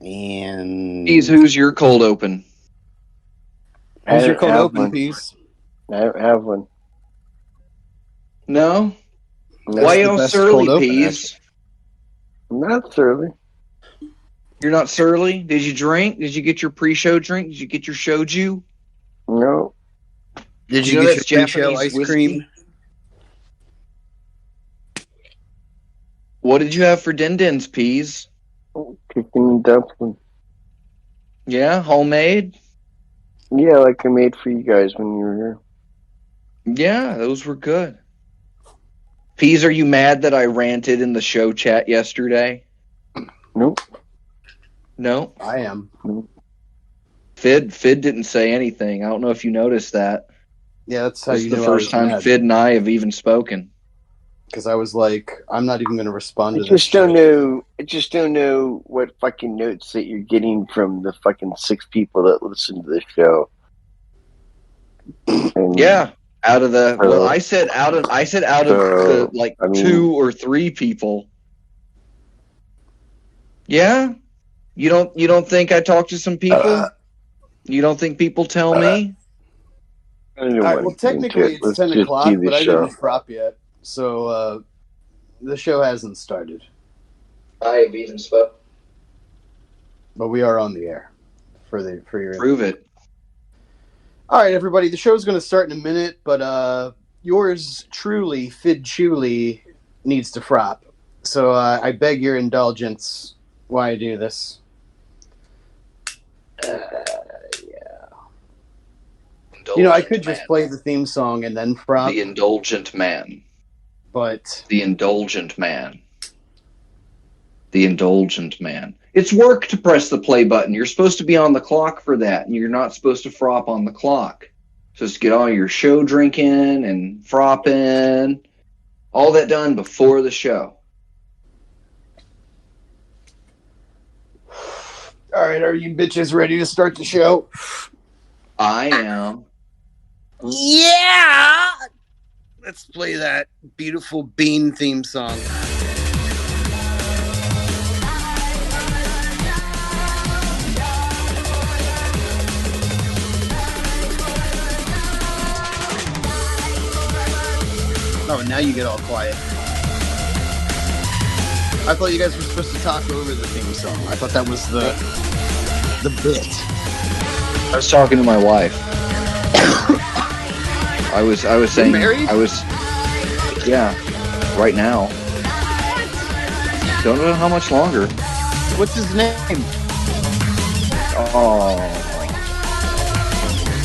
And Peas, who's your cold open? who's your cold open, one. Peas? I have one. No? No, Why the y'all best surly, cold open, Peas? not surly. You're not surly? Did you drink? Did you get your pre-show drink? Did you get your shoju? No. Did You you know get that's your pre-show Japanese ice whiskey? cream? What did you have for Din Din's, Peas? Chicken and dumpling. Yeah, homemade? Yeah, like I made for you guys when you were here. Yeah, those were good. Peas, are you mad that I ranted in the show chat yesterday? Nope. No? I am. Fid didn't say anything. I don't know if you noticed that. Yeah, that's how This you is the knew first I was time mad. Fid and I have even spoken. Because I was like, I'm not even going to respond I to this just don't shit. know. I just don't know what fucking notes that you're getting from the fucking 6 people that listen to this show. And Yeah, out of the I said out of the like 2 or 3 people. Yeah, you don't think I talked to some people? You don't think people tell me? I don't All right, want well, to get into technically it. it's Let's 10 just o'clock, do but the I show. didn't prop yet. So the show hasn't started. I have even spoke. But we are on the air for your Prove it. All right, everybody. The show's going to start in a minute, but yours truly, Fid Chuli, needs to frop. So I beg your indulgence while I do this. Indulgent I could just play the theme song and then frop. The indulgent man. But the indulgent man. The indulgent man. It's work to press the play button. You're supposed to be on the clock for that, and you're not supposed to frop on the clock. Supposed to get all your show drinking and fropping, all that done before the show. All right, are you bitches ready to start the show? I am. Yeah! Let's play that beautiful Bean theme song. Oh, now you get all quiet. I thought you guys were supposed to talk over the theme song. I thought that was the bit. I was talking to my wife. I was saying married? Yeah, right now. Don't know how much longer. What's his name? Oh,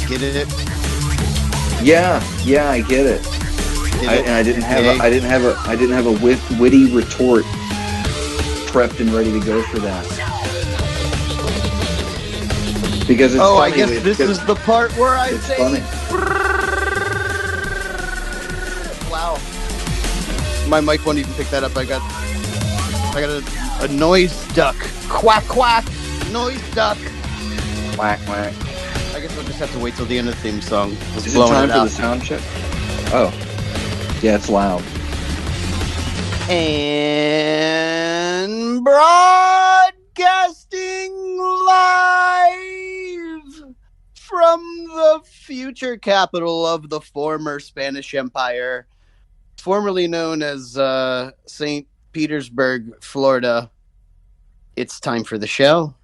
get it? Yeah, I get it. I didn't have a witty retort prepped and ready to go for that. Because it's funny. I guess this is the part where I say funny. Wow. My mic won't even pick that up. I got a noise duck. Quack quack. Noise duck. Quack quack. I guess I'll just have to wait till the end of the theme song. Is it time for the sound check? Oh. Yeah, it's loud. And broadcasting live from the future capital of the former Spanish Empire, formerly known as St. Petersburg, Florida. It's time for the show.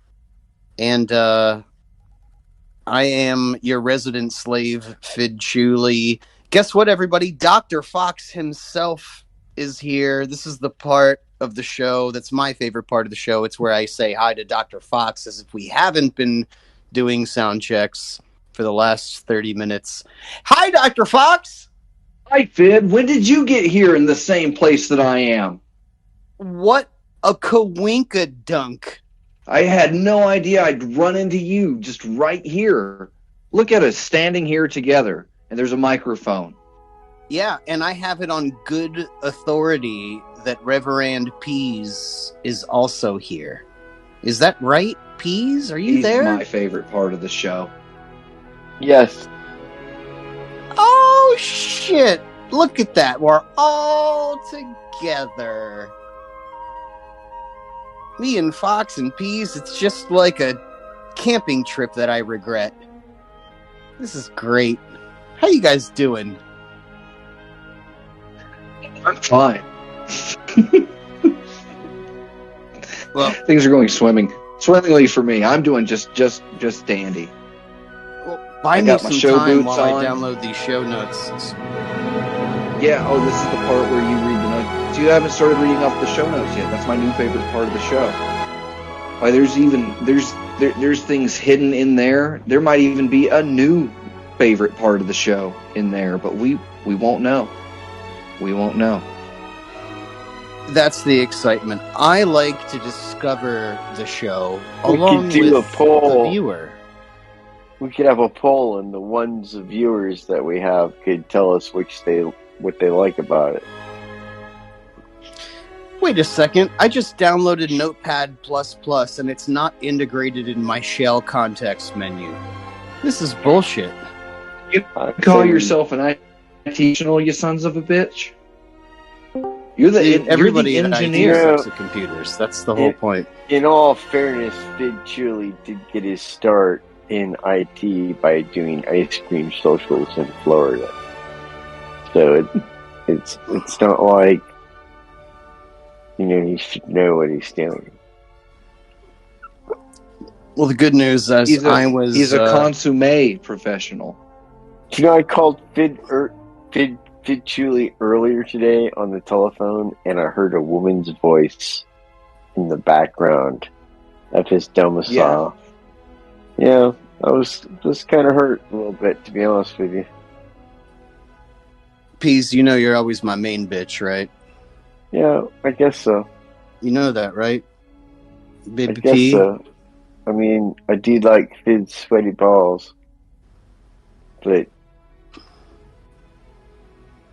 And I am your resident slave, Fid Chuli. Guess what, everybody? Dr. Fox himself is here. This is the part of the show that's my favorite part of the show. It's where I say hi to Dr. Fox as if we haven't been doing sound checks for the last 30 minutes. Hi, Dr. Fox! Hi, Fid. When did you get here in the same place that I am? What a coinkadunk. I had no idea I'd run into you just right here. Look at us standing here together, and there's a microphone. Yeah, and I have it on good authority that Reverend Peas is also here. Is that right, Peas? Are you there? He's my favorite part of the show. Yes. Oh, shit. Look at that. We're all together. Me and Fox and Peas, it's just like a camping trip that I regret. This is great. How you guys doing? I'm fine. Well, things are going swimmingly for me. I'm doing just dandy. buy I me got my some show time boots while on. I download these show notes. Yeah. Oh, this is the part where you read the notes. So you haven't started reading off the show notes yet. That's my new favorite part of the show. Why? There's things hidden in there. There might even be a new favorite part of the show in there, but we won't know. We won't know. That's the excitement. I like to discover the show We along could do with a poll. the viewer. We could have a poll, and the ones of viewers that we have could tell us what they like about it. Wait a second. I just downloaded Notepad++, and it's not integrated in my shell context menu. This is bullshit. I'd Call say yourself an IT professional, you sons of a bitch. You're the Everybody you're in the IT engineer. sucks at computers. That's the whole point. In all fairness, Fid Chuli did get his start in IT by doing ice cream socials in Florida. So it's not like, he should know what he's doing. Well, the good news is He's he's a consummate professional. I called Fid Chuli earlier today on the telephone, and I heard a woman's voice in the background of his domicile. Yeah, I was just kind of hurt a little bit, to be honest with you. Peas, you know you're always my main bitch, right? Yeah, I guess so. You know that, right? I Baby guess P? so. I mean, I do like Fid's sweaty balls, but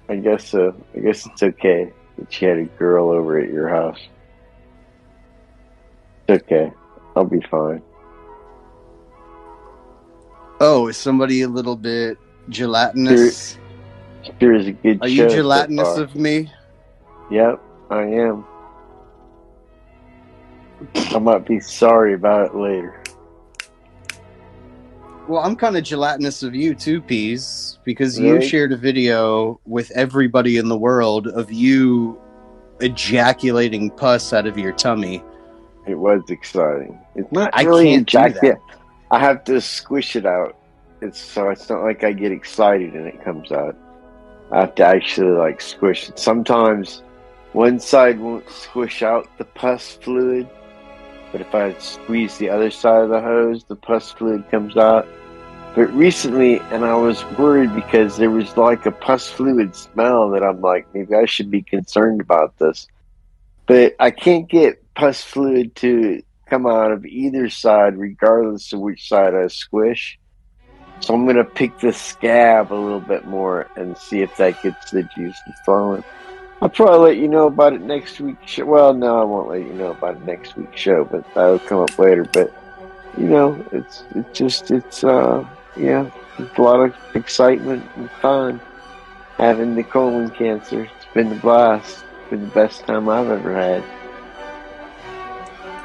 I guess so. I guess it's okay that you had a girl over at your house. It's okay. I'll be fine. Oh, is somebody a little bit gelatinous? Sure is a good Are show you so gelatinous far. of me? Yep, I am. I might be sorry about it later. Well, I'm kind of gelatinous of you too, Peas, because you Really? shared a video with everybody in the world of you ejaculating pus out of your tummy. It was exciting. It's not I really can't do that. ejaculate. I have to squish it out. It's not like I get excited and it comes out. I have to actually squish it. Sometimes one side won't squish out the pus fluid, but if I squeeze the other side of the hose, the pus fluid comes out. But recently, and I was worried because there was a pus fluid smell that I'm like, maybe I should be concerned about this. But I can't get pus fluid to come out of either side, regardless of which side I squish. So I'm going to pick the scab a little bit more and see if that gets the juices flowing. I'll probably let you know about it next week's show. Well, no, I won't let you know about it next week's show, but that'll come up later. But, it's a lot of excitement and fun having the colon cancer. It's been a blast. It's been the best time I've ever had.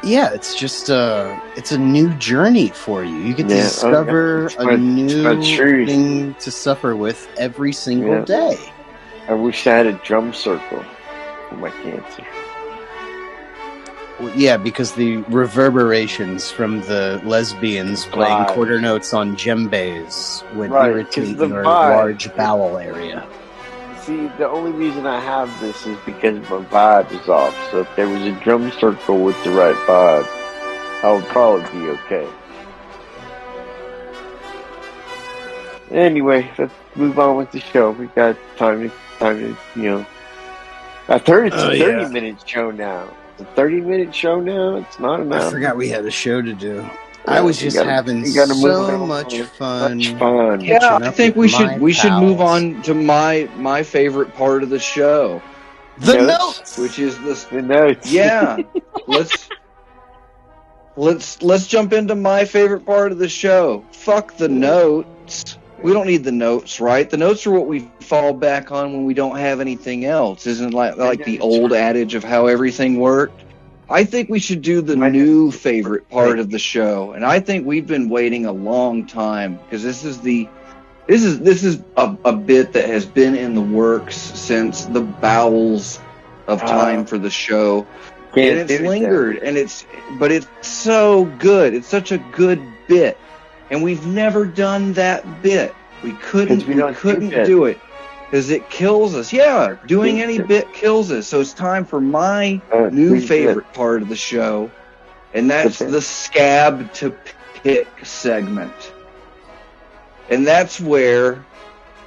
Yeah, it's just it's a new journey for you. You get to discover a new thing to suffer with every single day. I wish I had a drum circle for my cancer. Well, yeah, because the reverberations from the lesbians playing quarter notes on djembes would irritate your large bowel area. See, the only reason I have this is because my vibe is off. So if there was a drum circle with the right vibe, I would probably be okay. Anyway, let's move on with the show. We got time to I've heard it's a 30-minute show now. It's a 30-minute show now. It's not enough. I forgot we had a show to do. I was just having so much fun. Yeah, I think we should move on to my favorite part of the show. The notes, which is the notes. Yeah. Let's jump into my favorite part of the show. Fuck the notes. We don't need the notes, right? The notes are what we fall back on when we don't have anything else. Isn't it like the old adage of how everything worked? I think we should do the new favorite part of the show, and I think we've been waiting a long time because this is a bit that has been in the works since the bowels of time for the show, and it's lingered, but it's so good. It's such a good bit, and we've never done that bit. We couldn't do it because it kills us. Yeah, doing any bit kills us. So it's time for my new favorite part of the show, and that's the scab to pick segment. And that's where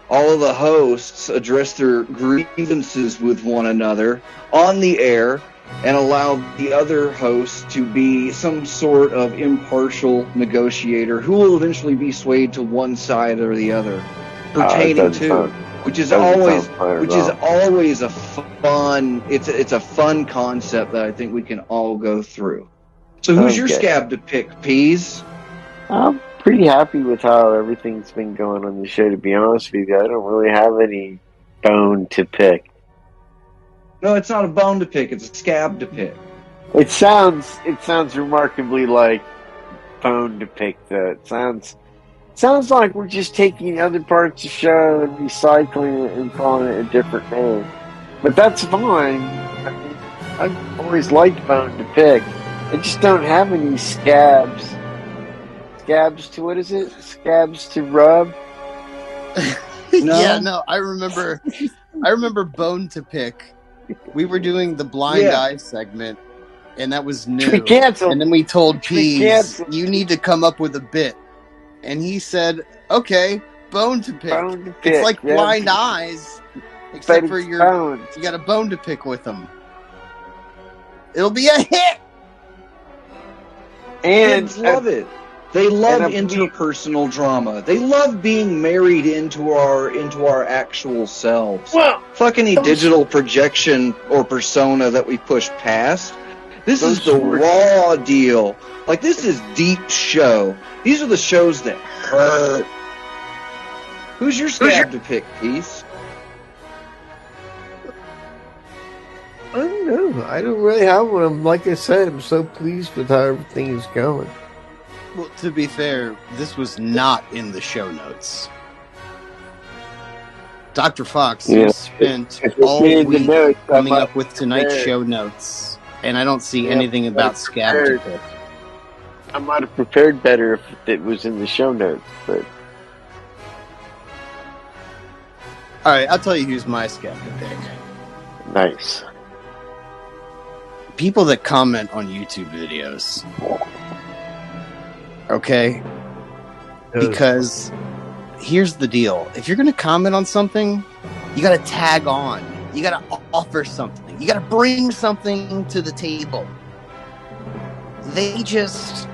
all of the hosts address their grievances with one another on the air and allow the other host to be some sort of impartial negotiator who will eventually be swayed to one side or the other pertaining to, which is always a fun, it's a fun concept that I think we can all go through. So who's your scab to pick, Peas? I'm pretty happy with how everything's been going on the show, to be honest with you. I don't really have any bone to pick. No, it's not a bone to pick, it's a scab to pick. It sounds remarkably like bone to pick, though. It sounds like we're just taking other parts of the show and recycling it and calling it a different name. But that's fine. I mean, I've always liked bone to pick. I just don't have any scabs. Scabs to, what is it? Scabs to rub? No? Yeah, no, I remember bone to pick. We were doing the blind eye segment, and that was new. We canceled. And then we told Peas, you need to come up with a bit. And he said, okay, bone to pick. It's like blind eyes, except for you got a bone to pick with them. It'll be a hit! And kids love it. They love interpersonal drama. They love being married into our actual selves. Well, fuck any digital projection or persona that we push past. This is the raw deal. Like, this is deep show. These are the shows that hurt. Who's your scab to pick, Peace? I don't know. I don't really have one. Like I said, I'm so pleased with how everything is going. Well, to be fair, this was not in the show notes. Dr. Fox spent all week coming up with tonight's show notes, and I don't see anything about scab to pick. I might have prepared better if it was in the show notes, but... Alright, I'll tell you who's my scab to pick. Nice. People that comment on YouTube videos. Okay? Because here's the deal. If you're going to comment on something, you got to tag on. You got to offer something. You got to bring something to the table. They just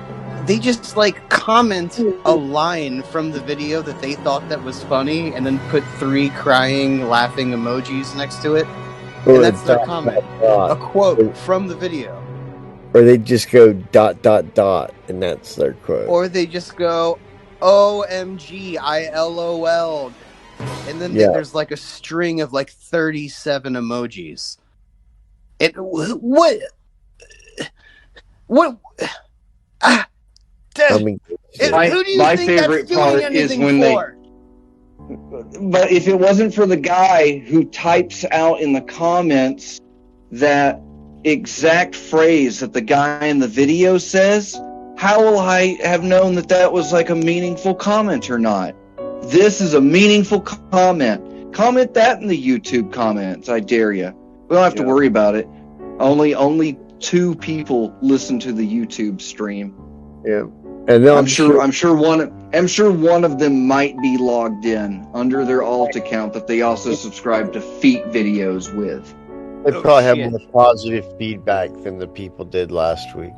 like comment a line from the video that they thought that was funny and then put 3 crying, laughing emojis next to it. And that's their comment. A quote from the video. Or they just go ... and that's their quote. Or they just go, OMG, I LOL'd. And then there's like a string of like 37 emojis. What? I mean, who do you my think favorite that's part doing is anything when for? But if it wasn't for the guy who types out in the comments that exact phrase that the guy in the video says, how will I have known that was like a meaningful comment or not? This is a meaningful comment. Comment that in the YouTube comments, I dare you. We don't have to worry about it. Only 2 people listen to the YouTube stream. Yeah. And I'm sure one of them might be logged in under their alt account that they also subscribe to Feet videos with. They probably have more positive feedback than the people did last week.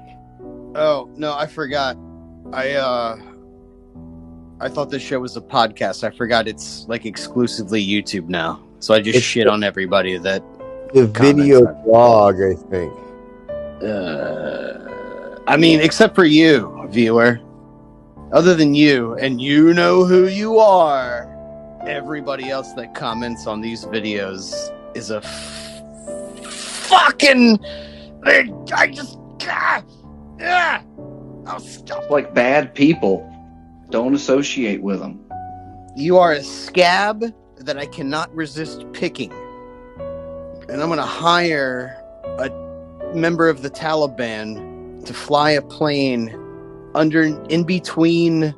Oh, no, I forgot. I thought this show was a podcast. I forgot it's like exclusively YouTube now. So I just shit on everybody that the video blog, I think. I mean, except for you, viewer. Other than you, and you know who you are, everybody else that comments on these videos is a fucking I just... Oh, stop. Like bad people. Don't associate with them. You are a scab that I cannot resist picking. And I'm going to hire a member of the Taliban to fly a plane in between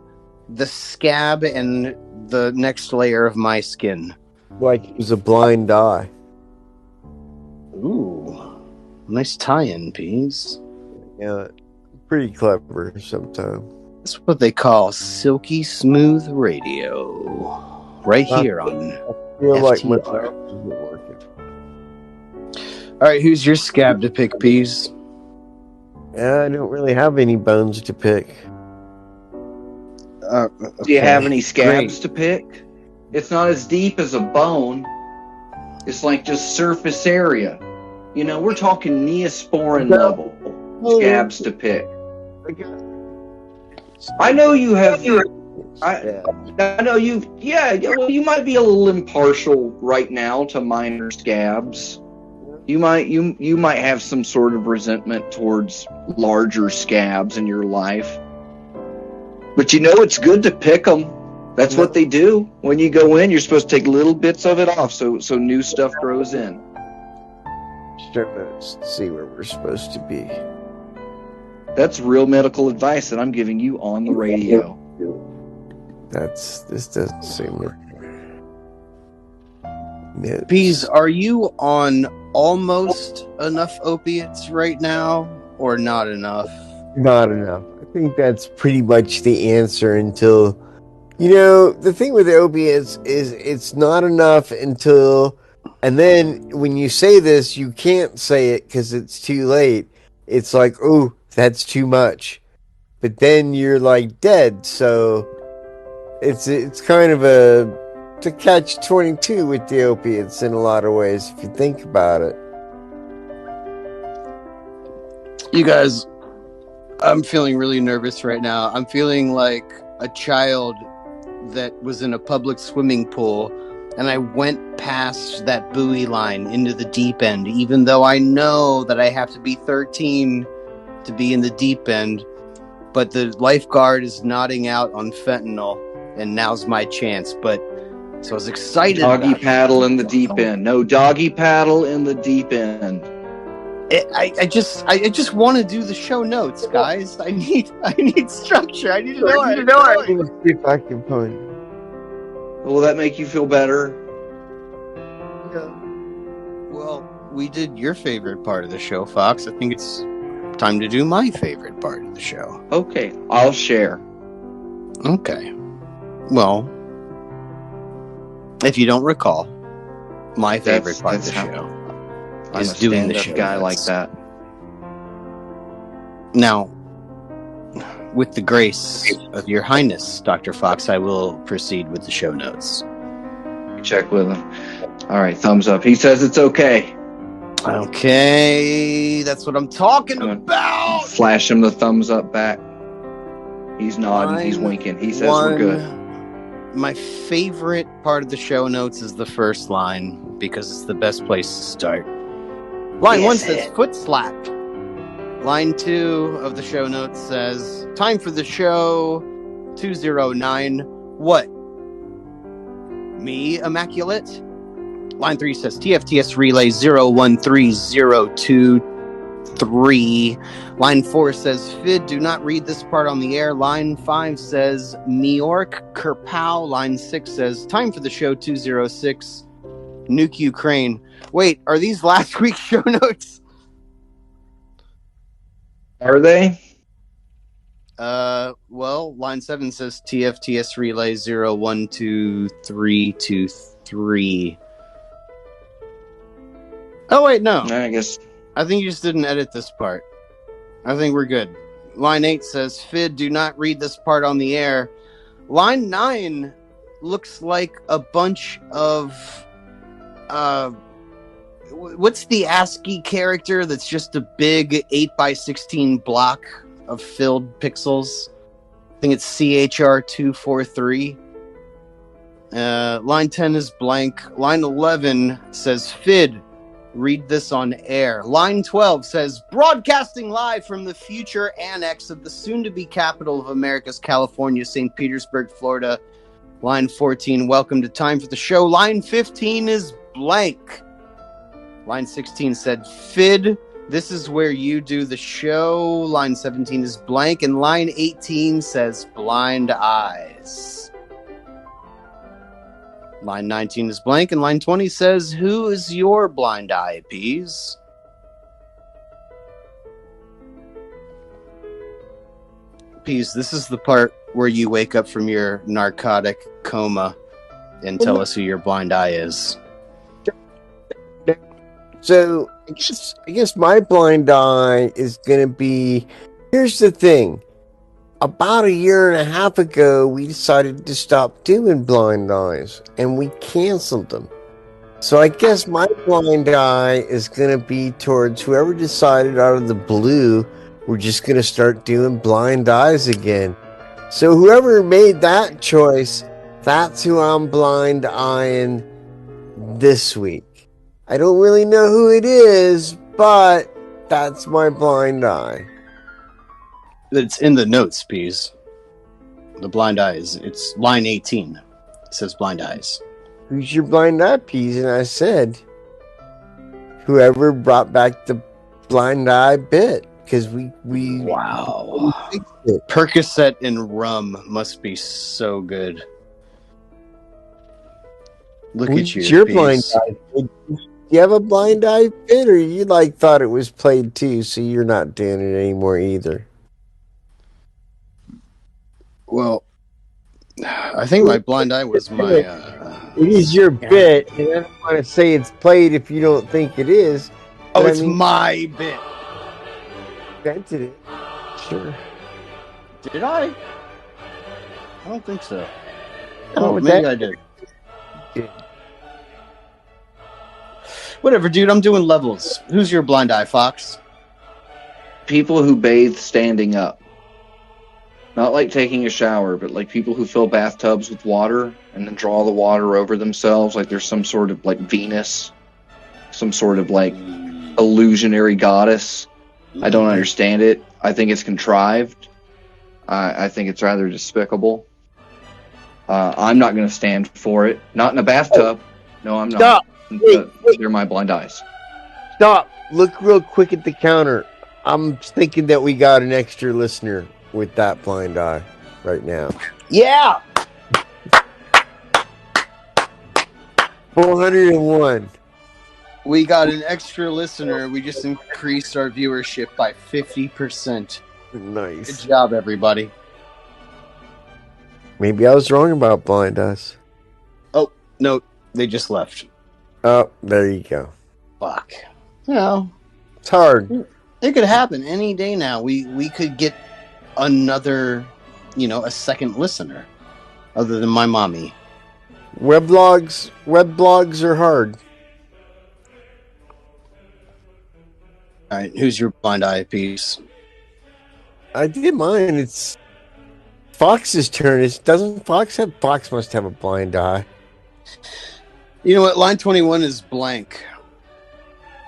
the scab and the next layer of my skin. Like he was a blind eye. Ooh. Nice tie-in, Peas. Yeah, pretty clever sometimes. That's what they call silky smooth radio. Right here on I feel like my FTR. arms isn't working. Alright, who's your scab to pick, Peas? Yeah, I don't really have any bones to pick. Do you have any scabs to pick? It's not as deep as a bone. It's like just surface area. You know, we're talking Neosporin level scabs to pick. I know you have. I know you. Yeah. Well, you might be a little impartial right now to minor scabs. You might have some sort of resentment towards larger scabs in your life. But you know it's good to pick them. That's what they do. When you go in, you're supposed to take little bits of it off so new stuff grows in. Starting to see where we're supposed to be. That's real medical advice that I'm giving you on the radio. This doesn't seem right. Yeah, Peas, are you on almost enough opiates right now, or not enough? not enough. I think that's pretty much the answer until, the thing with the opiates is it's not enough until, and then when you say this, you can't say it because it's too late. It's like, oh, that's too much. But then you're like dead, so it's kind of a catch-22 with the opiates in a lot of ways, if you think about it. You guys, I'm feeling really nervous right now. I'm feeling like a child that was in a public swimming pool, and I went past that buoy line into the deep end, even though I know that I have to be 13 to be in the deep end. But the lifeguard is nodding out on fentanyl, and now's my chance. But so I was excited. Doggy paddle in the deep end. No doggy paddle in the deep end. I just want to do the show notes, guys. I need structure. I need to know. Let's see if I can find it. Will that make you feel better? Well, we did your favorite part of the show, Fox. I think it's time to do my favorite part of the show. Okay, I'll share. Okay. Well, if you don't recall, my favorite part of the show I'm is a doing the stand-up show guy notes. like that. Now, with the grace of your highness, Dr. Fox, I will proceed with the show notes. Check with him. All right, thumbs up. He says it's okay. Okay, that's what I'm talking about. Flash him the thumbs up back. He's nodding. He's winking. He says we're good. My favorite part of the show notes is the first line because it's the best place to start. Line 1 says foot slap. Line 2 of the show notes says time for the show 209. What? Me, immaculate? Line 3 says TFTS relay 013023. Line 4 says Fid, do not read this part on the air. Line 5 says Miork Kerpow. Line 6 says time for the show 206. Nuke Ukraine. Wait, are these last week's show notes? Are they? Well, line 7 says TFTS relay 012323. Oh, wait, no. I guess. I think you just didn't edit this part. I think we're good. Line 8 says, Fid, do not read this part on the air. Line 9 looks like a bunch of... what's the ASCII character that's just a big 8x16 block of filled pixels? I think it's CHR243. Line 10 is blank. Line 11 says, Fid, read this on air. Line 12 says, broadcasting live from the future annex of the soon-to-be capital of America's California, St. Petersburg, Florida. Line 14, welcome to Time for the Show. Line 15 is blank. Line 16 said, Fid, this is where you do the show. Line 17 is blank. And line 18 says, blind eyes. Line 19 is blank. And line 20 says, who is your blind eye, Peas? Peas, this is the part where you wake up from your narcotic coma and tell us who your blind eye is. So I guess my blind eye is going to be, here's the thing. About a year and a half ago, we decided to stop doing blind eyes, and we canceled them. So I guess my blind eye is going to be towards whoever decided out of the blue, we're just going to start doing blind eyes again. So whoever made that choice, that's who I'm blind eyeing this week. I don't really know who it is, but that's my blind eye. It's in the notes, Peas. The blind eyes. It's line 18. It says blind eyes. Who's your blind eye, Peas? And I said, whoever brought back the blind eye bit. Because we wow. Percocet and rum must be so good. Look at you. Your blind eye. Do you have a blind eye bit, or you thought it was played too, so you're not doing it anymore either? Well, I think my blind eye was my. It is your bit, and I don't want to say it's played if you don't think it is. Oh, it's my bit. Invented it. Sure. Did I? I don't think so. Oh, maybe I did. Whatever, dude. I'm doing levels. Who's your blind eye, Fox? People who bathe standing up. Not like taking a shower, but like people who fill bathtubs with water and then draw the water over themselves like there's some sort of like Venus, some sort of like illusionary goddess. I don't understand it. I think it's contrived. I think it's rather despicable. I'm not going to stand for it. Not in a bathtub. No, I'm not. Stop. Wait. They're my blind eyes. Stop. Look real quick at the counter. I'm thinking that we got an extra listener with that blind eye right now. Yeah. 401. We got an extra listener. We just increased our viewership by 50%. Nice. Good job, everybody. Maybe I was wrong about blind eyes. Oh, no. They just left. Oh, there you go. Fuck. You know, it's hard. It could happen any day now. We could get another, a second listener other than my mommy. Weblogs are hard. All right, who's your blind eye piece? I did mine. It's Fox's turn. Doesn't Fox have? Fox must have a blind eye. You know what? Line 21 is blank.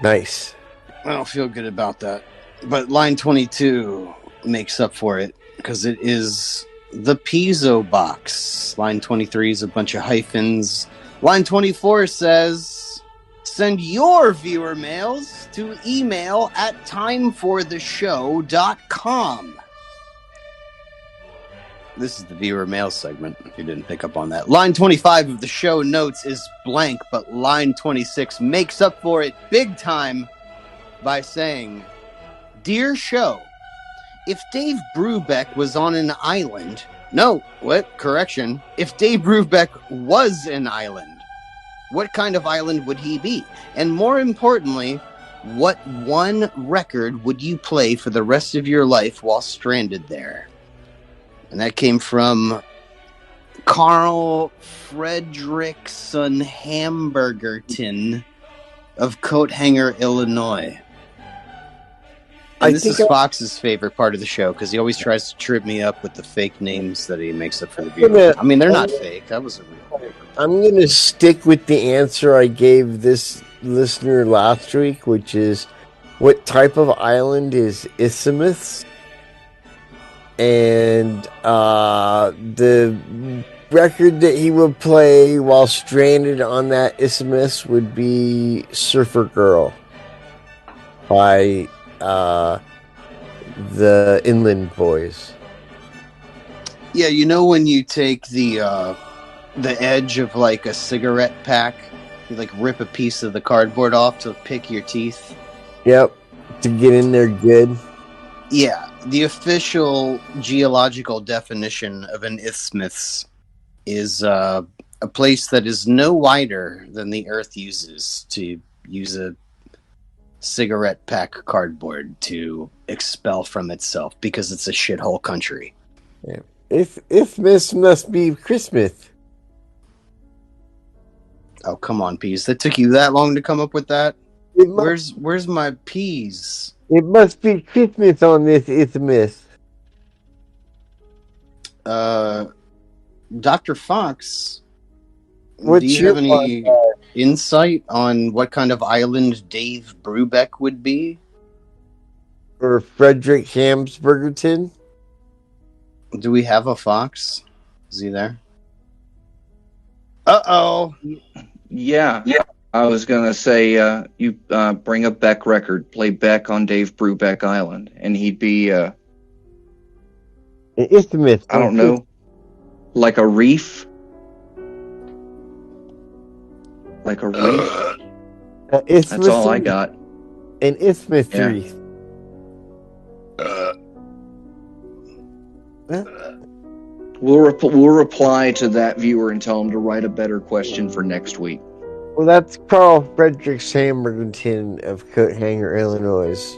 Nice. I don't feel good about that. But line 22 makes up for it because it is the Piezo box. Line 23 is a bunch of hyphens. Line 24 says, send your viewer mails to email at timefortheshow.com. This is the viewer mail segment, if you didn't pick up on that. Line 25 of the show notes is blank, but line 26 makes up for it big time by saying, Dear show, if Dave Brubeck was on an island... No, what? Correction. If Dave Brubeck was an island, what kind of island would he be? And more importantly, what one record would you play for the rest of your life while stranded there? And that came from Carl Fredrickson Hamburgerton of Coathanger, Illinois. And this is Fox's favorite part of the show because he always tries to trip me up with the fake names that he makes up for the viewers. I mean, they're not fake. That was a real. I'm going to stick with the answer I gave this listener last week, which is what type of island is Isthmus? And the record that he would play while stranded on that isthmus would be Surfer Girl by the Inland Boys. Yeah, you know when you take the edge of like a cigarette pack, you like rip a piece of the cardboard off to pick your teeth? Yep, to get in there good. Yeah, the official geological definition of an isthmus is a place that is no wider than the Earth uses to use a cigarette pack cardboard to expel from itself because it's a shithole country. Yeah. Isthmus must be Christmas. Oh, come on, Peas. That took you that long to come up with that? Where's my peas? It must be Christmas on this isthmus. Dr. Fox, What's do you have any insight on what kind of island Dave Brubeck would be? Or Frederick Hamsburgerton? Do we have a Fox? Is he there? Uh-oh. Yeah. I was going to say, you bring a Beck record, play Beck on Dave Brubeck Island, and he'd be, An isthmus. I don't know, like a reef? Like a reef? That's all I got. An isthmus Yeah. reef. We'll reply to that viewer and tell him to write a better question for next week. Well, that's Carl Frederick Hamburgerton of Coat Hanger, Illinois.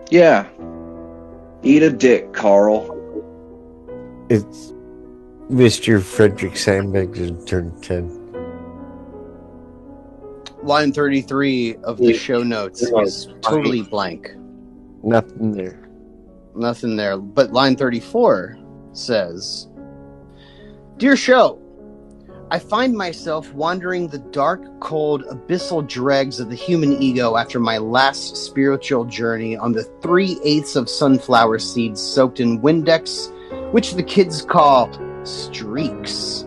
Yeah. Eat a dick, Carl. It's Mr. Frederick Hamburgerton. Line 33 of the show notes is totally blank. Nothing there. Nothing there. But line 34 says, Dear show, I find myself wandering the dark, cold, abyssal dregs of the human ego after my last spiritual journey on the 3/8 of sunflower seeds soaked in Windex, which the kids call streaks.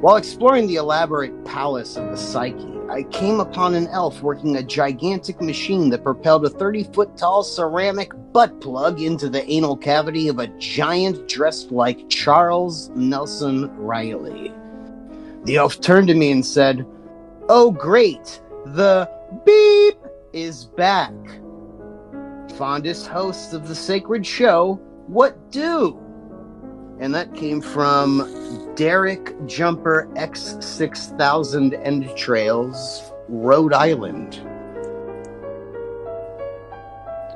While exploring the elaborate palace of the psyche, I came upon an elf working a gigantic machine that propelled a 30-foot-tall ceramic butt plug into the anal cavity of a giant dressed like Charles Nelson Riley. The elf turned to me and said, "Oh, great, the beep is back. Fondest hosts of the sacred show, what do?" And that came from Derek Jumper X6000 End Trails, Rhode Island.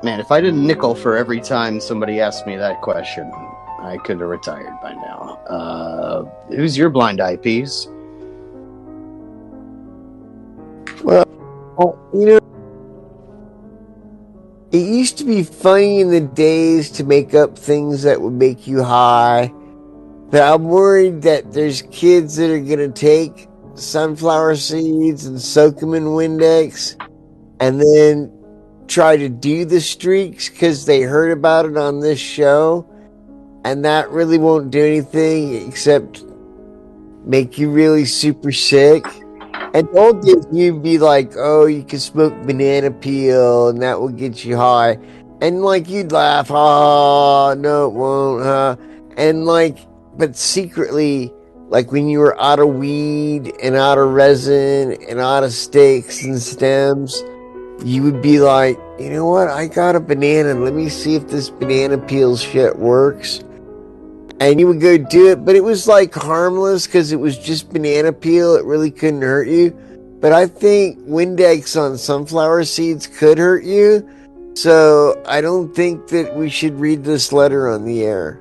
Man, if I didn't nickel for every time somebody asked me that question, I could have retired by now. Who's your blind eye, Peas? Well, you know, it used to be funny in the days to make up things that would make you high, but I'm worried that there's kids that are going to take sunflower seeds and soak them in Windex and then try to do the streaks because they heard about it on this show, and that really won't do anything except make you really super sick. And old days, you'd be like, oh, you can smoke banana peel and that will get you high. And like, you'd laugh, oh, no, it won't, huh? And like, but secretly, like when you were out of weed and out of resin and out of stakes and stems, you would be like, you know what? I got a banana. Let me see if this banana peel shit works. And you would go do it, but it was like harmless because it was just banana peel. It really couldn't hurt you. But I think Windex on sunflower seeds could hurt you. So I don't think that we should read this letter on the air.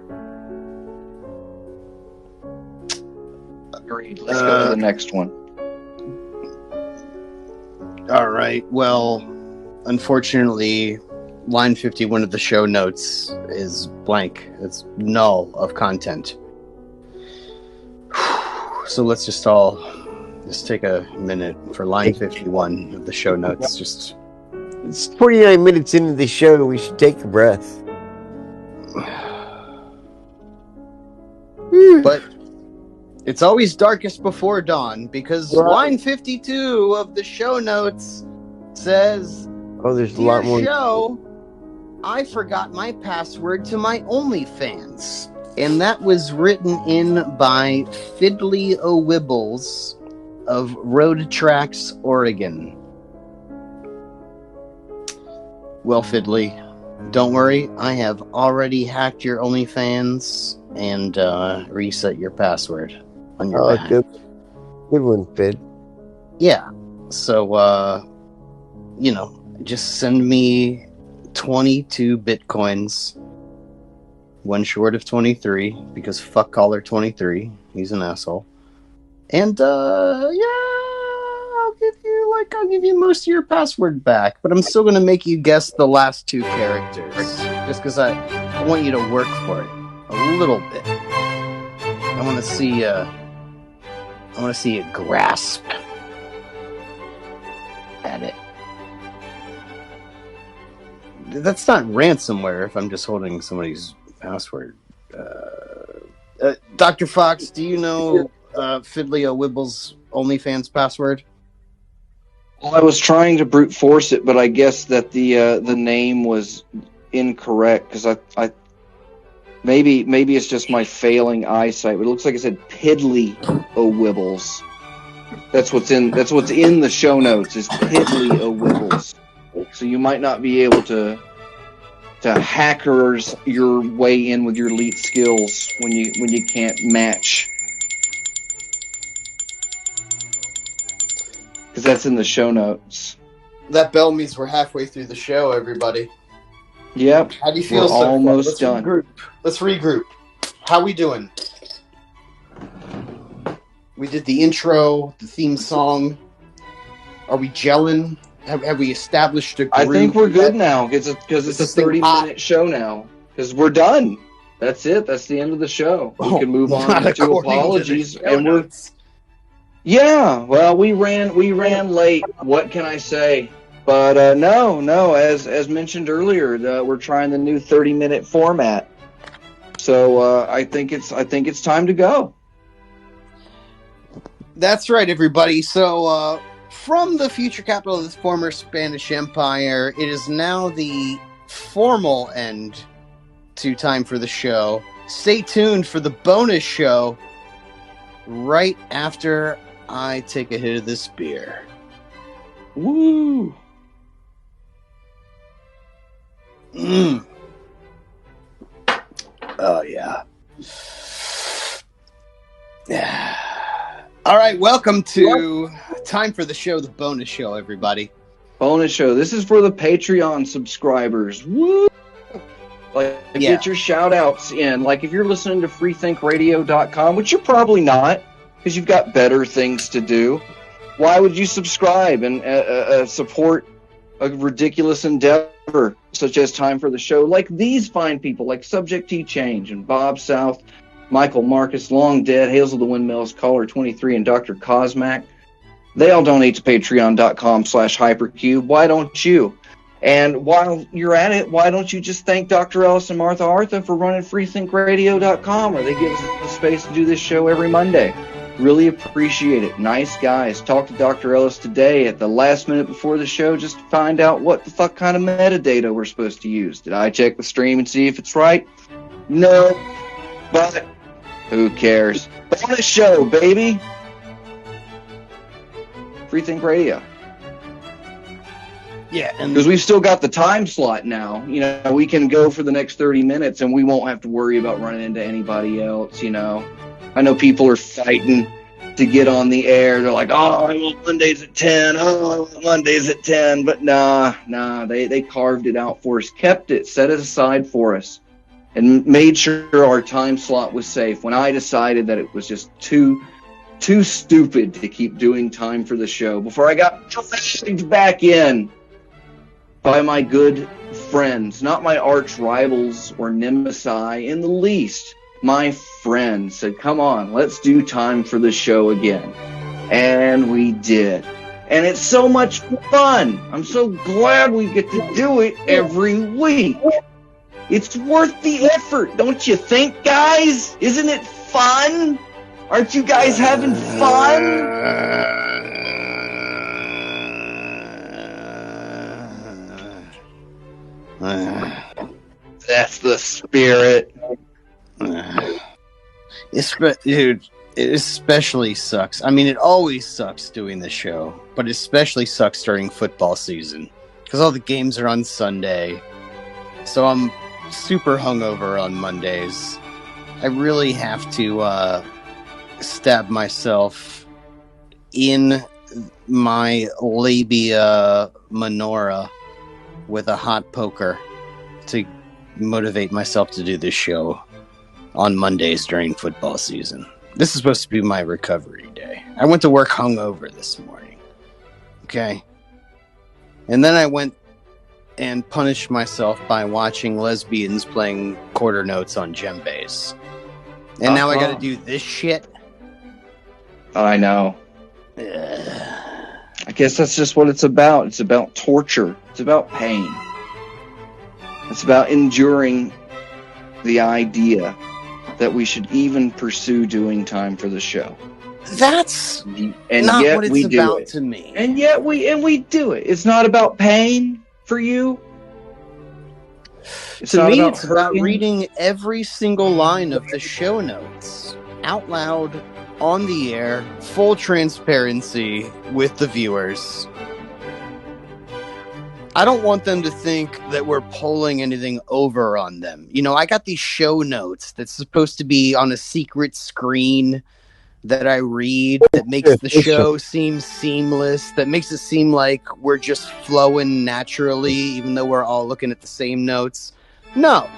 Agreed. Let's go to the next one. All right. Well, unfortunately, line 51 of the show notes is blank. It's null of content. So let's just all Just take a minute for line 51 of the show notes. Just It's 49 minutes into the show. We should take a breath. But it's always darkest before dawn, because Right. line 52 of the show notes says, Oh, there's a "Dear lot more. show, I forgot my password to my OnlyFans." And that was written in by Fiddly O'Wibbles of Road Tracks, Oregon. Well, Fiddly, don't worry. I have already hacked your OnlyFans and reset your password on your Oh, back. good one, Fid. Yeah. So, just send me 22 Bitcoins. One short of 23, because fuck caller 23. He's an asshole. And, I'll give you most of your password back, but I'm still going to make you guess the last two characters. Just because I want you to work for it a little bit. I want to see you grasp at it. That's not ransomware if I'm just holding somebody's password. Dr. Fox, do you know Fiddly O'Wibble's OnlyFans password? Well, I was trying to brute force it, but I guess that the name was incorrect because I maybe it's just my failing eyesight, but it looks like it said Piddly O'Wibbles. That's what's in the show notes is Piddly O'Wibbles. So you might not be able to hackers your way in with your elite skills when you can't match. Because that's in the show notes. That bell means we're halfway through the show, everybody. Yep. How do you feel We're so far? almost done. Let's regroup. How we doing? We did the intro, the theme song. Are we gelling? Have we established a group? I think we're good now because it's a 30-minute show now. Because we're done. That's it. That's the end of the show. We can move on to apologies, and we're. Yeah, well, we ran late. What can I say? But no. As mentioned earlier, we're trying the new 30-minute format. So I think it's time to go. That's right, everybody. So from the future capital of the former Spanish Empire, it is now the formal end to Time for the Show. Stay tuned for the bonus show right after I take a hit of this beer. Woo! Oh, yeah. All right, welcome to Time for the Show, the bonus show, everybody. Bonus show. This is for the Patreon subscribers. Woo! Get your shout outs in. Like if you're listening to freethinkradio.com, which you're probably not, because you've got better things to do, why would you subscribe and support a ridiculous endeavor such as Time for the Show? Like these fine people, like Subject T Change and Bob South, Michael Marcus, Long Dead, Hazel the Windmills, Caller 23, and Dr. Cosmac. They all donate to patreon.com/hypercube. Why don't you? And while you're at it, why don't you just thank Dr. Ellis and Martha Artha for running freethinkradio.com, where they give us the space to do this show every Monday. Really appreciate it. Nice guys. Talked to Dr. Ellis today at the last minute before the show just to find out what the fuck kind of metadata we're supposed to use. Did I check the stream and see if it's right? No. But who cares? Bonus show, baby. Free Think Radio. Yeah, and because we've still got the time slot now. You know, we can go for the next 30 minutes and we won't have to worry about running into anybody else, you know. I know people are fighting to get on the air. They're like, oh, I want Mondays at 10. Oh, I want Mondays at 10. But nah, they carved it out for us, kept it, set it aside for us, and made sure our time slot was safe. When I decided that it was just too stupid to keep doing Time for the Show, before I got dragged back in by my good friends, not my arch rivals or nemesis in the least. My friends said, come on, let's do Time for the Show again. And we did. And it's so much fun. I'm so glad we get to do it every week. It's worth the effort, don't you think, guys? Isn't it fun? Aren't you guys having fun? That's the spirit. Dude, it especially sucks. I mean, it always sucks doing the show, but it especially sucks during football season because all the games are on Sunday. So I'm super hungover on Mondays. I really have to stab myself in my labia minora with a hot poker to motivate myself to do this show on Mondays during football season. This is supposed to be my recovery day. I went to work hungover this morning. Okay. And then I went and punished myself by watching lesbians playing quarter notes on djembes. And now I gotta do this shit. I know. I guess that's just what it's about. It's about torture. It's about pain. It's about enduring the idea that we should even pursue doing time for the show. That's and not yet what it's we do about it. to me. And yet we do it. It's not about pain for you. To me, it's about reading every single line of the show notes out loud, on the air, full transparency with the viewers. I don't want them to think that we're pulling anything over on them. You know, I got these show notes that's supposed to be on a secret screen that I read that makes the show seem seamless, that makes it seem like we're just flowing naturally, even though we're all looking at the same notes. No,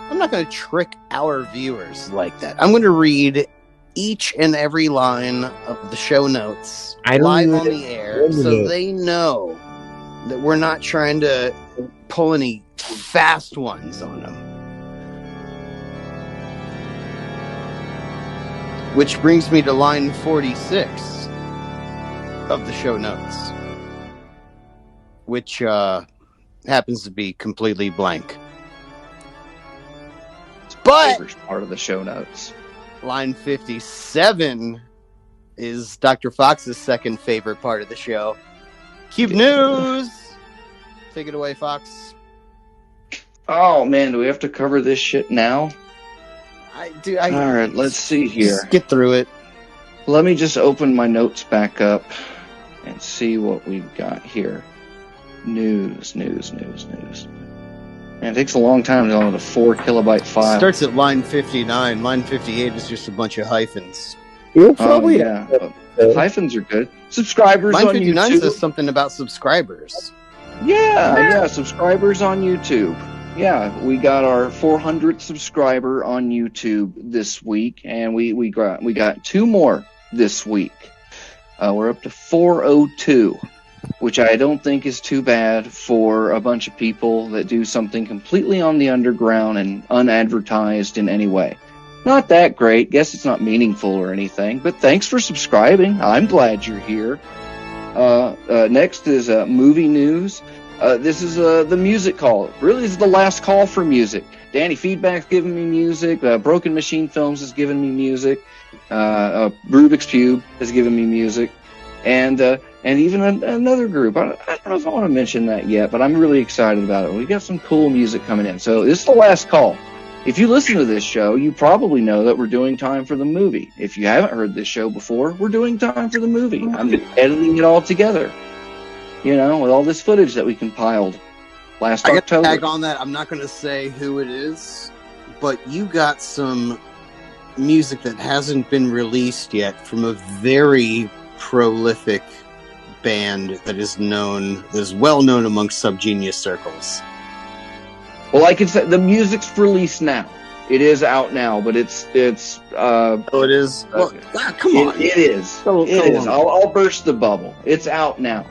I'm not going to trick our viewers like that. I'm going to read each and every line of the show notes live on the air so they know that we're not trying to pull any fast ones on them. Which brings me to line 46 of the show notes, which happens to be completely blank. But part of the show notes. Line 57 is Dr. Fox's second favorite part of the show. Cube News! Take it away, Fox. Oh, man, do we have to cover this shit now? All right, let's see here. Just get through it. Let me just open my notes back up and see what we've got here. News. And it takes a long time to download a 4 kilobyte file. Starts at line 59. Line 58 is just a bunch of hyphens. Hyphens are good. Subscribers line on 59 YouTube. says something about subscribers. Yeah, subscribers on YouTube. Yeah, we got our 400th subscriber on YouTube this week, and we got 2 more this week. We're up to 402, which I don't think is too bad for a bunch of people that do something completely on the underground and unadvertised in any way. Not that great. Guess it's not meaningful or anything, but thanks for subscribing. I'm glad you're here. Next is movie news. This is the music call. Really, this is the last call for music. Danny Feedback's giving me music. Broken Machine Films has given me music. Rubik's Cube has given me music. And even another group. I don't know if I want to mention that yet, but I'm really excited about it. We got some cool music coming in. So this is the last call. If you listen to this show, you probably know that we're doing Time for the Movie. If you haven't heard this show before, we're doing Time for the Movie. I'm editing it all together. You know, with all this footage that we compiled last October. Tag on that. I'm not going to say who it is, but you got some music that hasn't been released yet from a very prolific band that is well known amongst Subgenius circles. Well, I can say the music's released now. It is out now, but it's. Oh, it is. Well, come on. It is. It is. I'll burst the bubble. It's out now.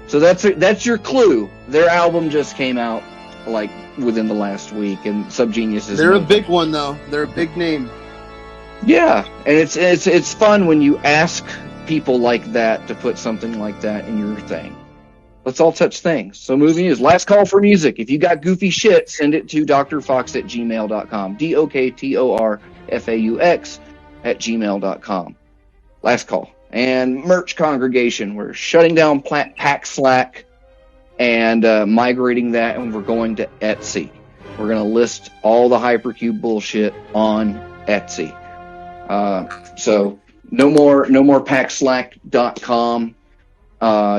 So that's your clue. Their album just came out like within the last week, and Subgenius is. They're a big one, though. They're a big name. Yeah, and it's fun when you ask people like that to put something like that in your thing. Let's all touch things. So movie news. Last call for music. If you got goofy shit, send it to drfox@gmail.com. DOKTORFAUX@gmail.com. Last call. And merch congregation. We're shutting down Pack Slack and migrating that, and we're going to Etsy. We're going to list all the Hypercube bullshit on Etsy. So no more packslack.com.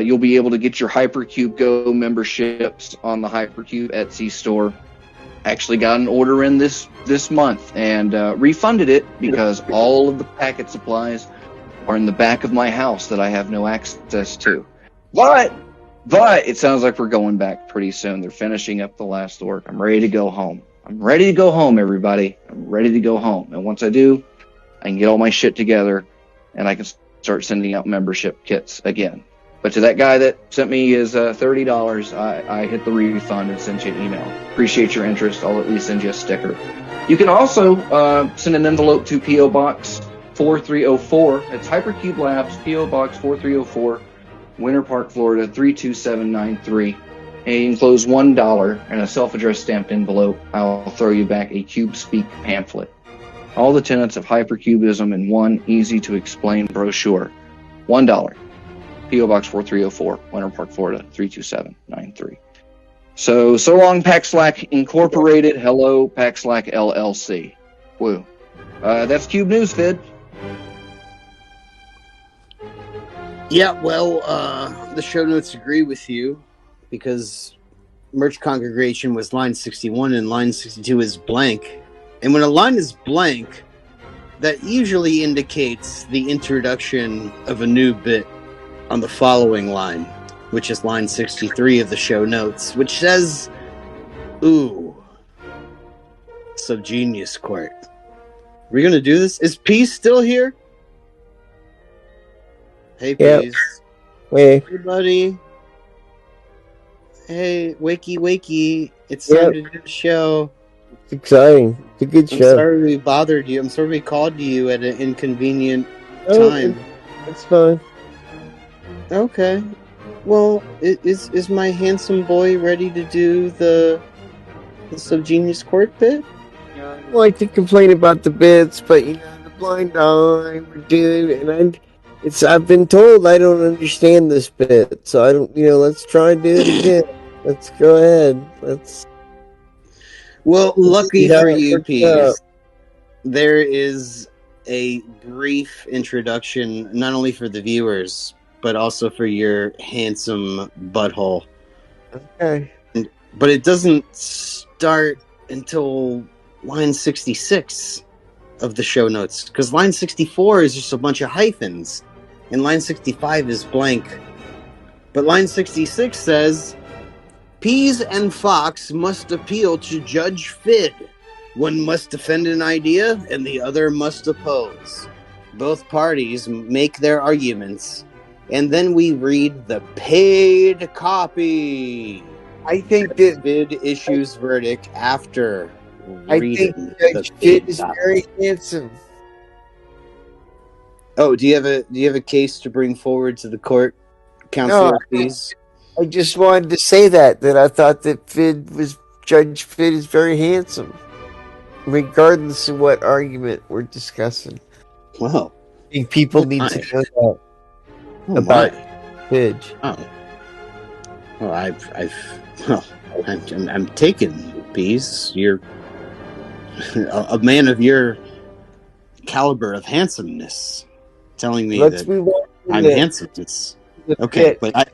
You'll be able to get your Hypercube Go memberships on the Hypercube Etsy store. Actually got an order in this month and refunded it because all of the packet supplies are in the back of my house that I have no access to. But it sounds like we're going back pretty soon. They're finishing up the last work. I'm ready to go home. I'm ready to go home, everybody. I'm ready to go home. And once I do, I can get all my shit together and I can start sending out membership kits again. But to that guy that sent me his $30, I hit the refund and sent you an email. Appreciate your interest. I'll at least send you a sticker. You can also send an envelope to P.O. Box 4304. It's Hypercube Labs, P.O. Box 4304, Winter Park, Florida 32793. And you enclose $1 and a self-addressed stamped envelope. I'll throw you back a CubeSpeak pamphlet. All the tenets of hypercubism in one easy-to-explain brochure. $1. P.O. Box 4304, Winter Park, Florida 32793. So long, PackSlack Incorporated. Hello, PackSlack LLC. Woo. That's Cube News, Fid. Yeah, well, the show notes agree with you because merch congregation was line 61 and line 62 is blank. And when a line is blank, that usually indicates the introduction of a new bit on the following line, which is line 63 of the show notes, which says, ooh, Subgenius Court. Are we going to do this? Is Peace still here? Hey, Yep. Peace. Hey, Everybody. Hey, wakey. It's time to do the show. it's exciting. It's a good I'm show. sorry we bothered you. I'm sorry we called you at an inconvenient Oh, time. It's fine. Okay. Well, is my handsome boy ready to do the Subgenius Court bit? I like to complain about the bits, but you know, the blind eye we're doing, and I've been told I don't understand this bit, so I don't. Let's try and do it again. Let's go ahead. Well, lucky see how for it you, works Peace, out. there is a brief introduction, not only for the viewers, but also for your handsome butthole. Okay. But it doesn't start until line 66 of the show notes, because line 64 is just a bunch of hyphens, and line 65 is blank. But line 66 says, Peas and Fox must appeal to Judge Fid. One must defend an idea, and the other must oppose. Both parties make their arguments, and then we read the paid copy. I think that Fid issues verdict after I reading think the Judge paid Fid is copy. very handsome. Oh, do you have a case to bring forward to the court, Counselor? Please. I just wanted to say that I thought that Judge Fid is very handsome, regardless of what argument we're discussing. Well, I think people Oh, need my. to know that oh about my. Fidge. Oh. Well, I'm taken, Peas. You're a man of your caliber of handsomeness, telling me Let's that move on to I'm the- handsome. It's the okay, bit. but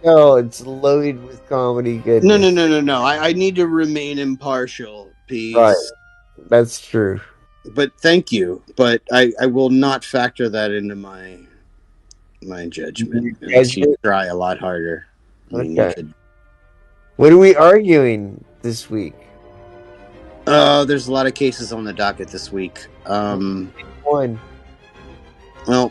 No, it's loaded with comedy goodness. no. I need to remain impartial, Peas. Right. That's true. But thank you. But I will not factor that into my judgment. Your Unless you judgment? try a lot harder. I mean, you Okay. could. What are we arguing this week? There's a lot of cases on the docket this week. One. Well,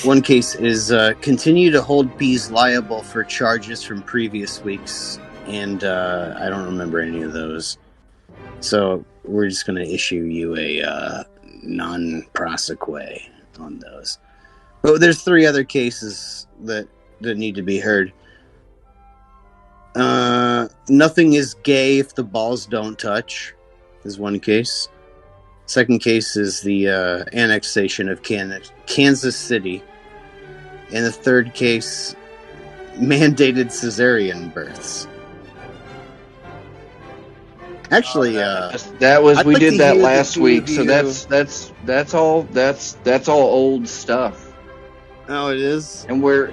one case is continue to hold Peas liable for charges from previous weeks, and I don't remember any of those. So we're just going to issue you a non proseque on those. Oh, there's 3 other cases that need to be heard. Nothing is gay if the balls don't touch, is one case. Second case is the annexation of Kansas City. And the third case, mandated cesarean births. Actually, that was we did that last week, so that's all old stuff. Oh, it is. And we're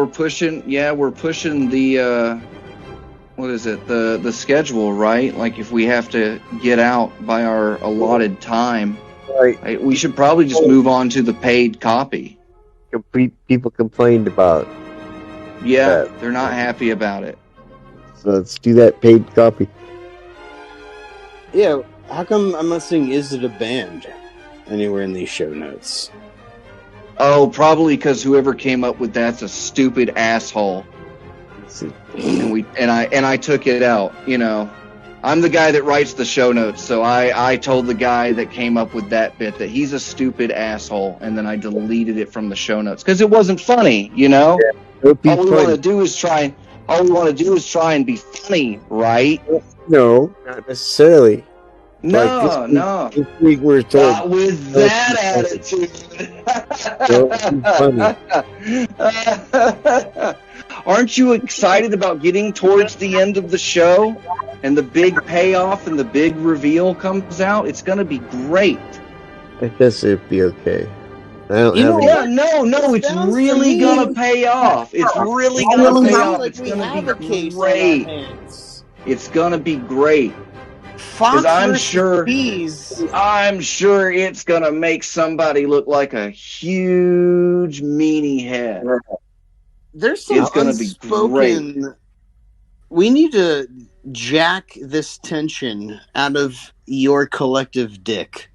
pushing the what is it, the schedule, right? Like if we have to get out by our allotted time, Right. we should probably just move on to the paid copy. People complained about. Yeah, they're not happy about it. So let's do that paid copy. Yeah, how come I'm not seeing "Is It a Band" anywhere in these show notes? Oh, probably because whoever came up with that's a stupid asshole. And I took it out. You know, I'm the guy that writes the show notes, so I told the guy that came up with that bit that he's a stupid asshole, and then I deleted it from the show notes because it wasn't funny. You know, all we want to do is try and be funny, right? No, not necessarily. No. This week we're told. Not with that attitude. Aren't you excited about getting towards the end of the show and the big payoff and the big reveal comes out? It's going to be great. I guess it'd be okay. I don't You have know any. No, it's really going to pay off. It's really going to pay off. It's going to be great. It's going to be great. Fox I'm versus sure Peas. I'm sure it's going to make somebody look like a huge meanie head. There's some It's gonna be unspoken. We need to jack this tension out of your collective dick.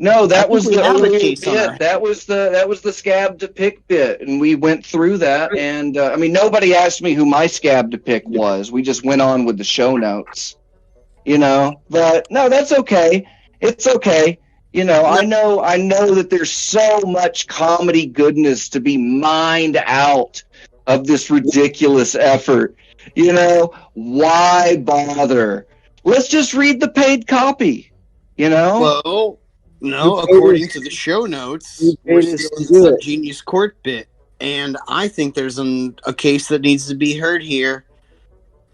No, that was we the have a early case on our bit. That was the scab to pick bit, and we went through that. And I mean, nobody asked me who my scab to pick was. We just went on with the show notes, you know. But no, that's okay. It's okay. You know, I know that there's so much comedy goodness to be mined out of this ridiculous effort. You know, why bother? Let's just read the paid copy. You know. Well, no, according to the show notes, we're still in the Subgenius court bit, and I think there's a case that needs to be heard here.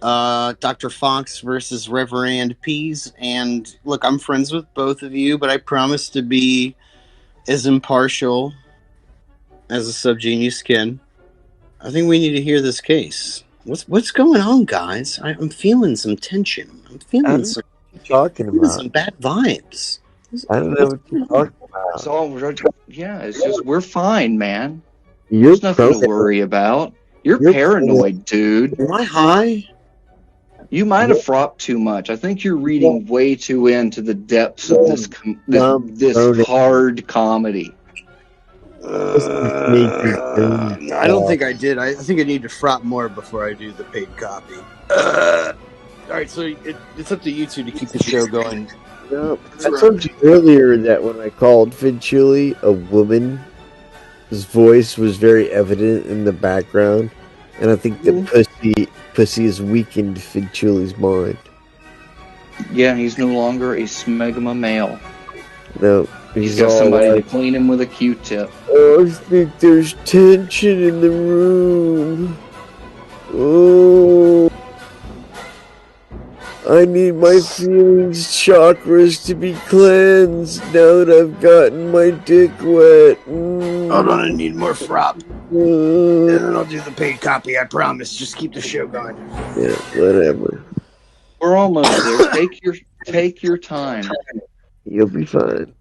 Dr. Fox versus Reverend Pease, and look, I'm friends with both of you, but I promise to be as impartial as a Subgenius can. I think we need to hear this case. What's going on, guys? I'm feeling some tension. I'm feeling some bad vibes. I don't know what you're talking about. It's all, it's just we're fine, man. There's nothing to worry about. You're paranoid, dude. Am I high? You might have fropped too much. I think you're reading way too into the depths of this hard comedy. I don't think I did. I think I need to frop more before I do the paid copy. All right, so it's up to you two to keep the show going. No, I told you earlier that when I called Finchuli a woman, his voice was very evident in the background, and I think the pussy has weakened Finchuli's mind. Yeah, he's no longer a smegma male. No, he's got somebody to clean him with a Q-tip. Oh, I think there's tension in the room. Oh. I need my feelings chakras to be cleansed now that I've gotten my dick wet. Hold on, I need more frop. And then I'll do the paid copy, I promise. Just keep the show going. Yeah, whatever. We're almost there. Take your time. You'll be fine.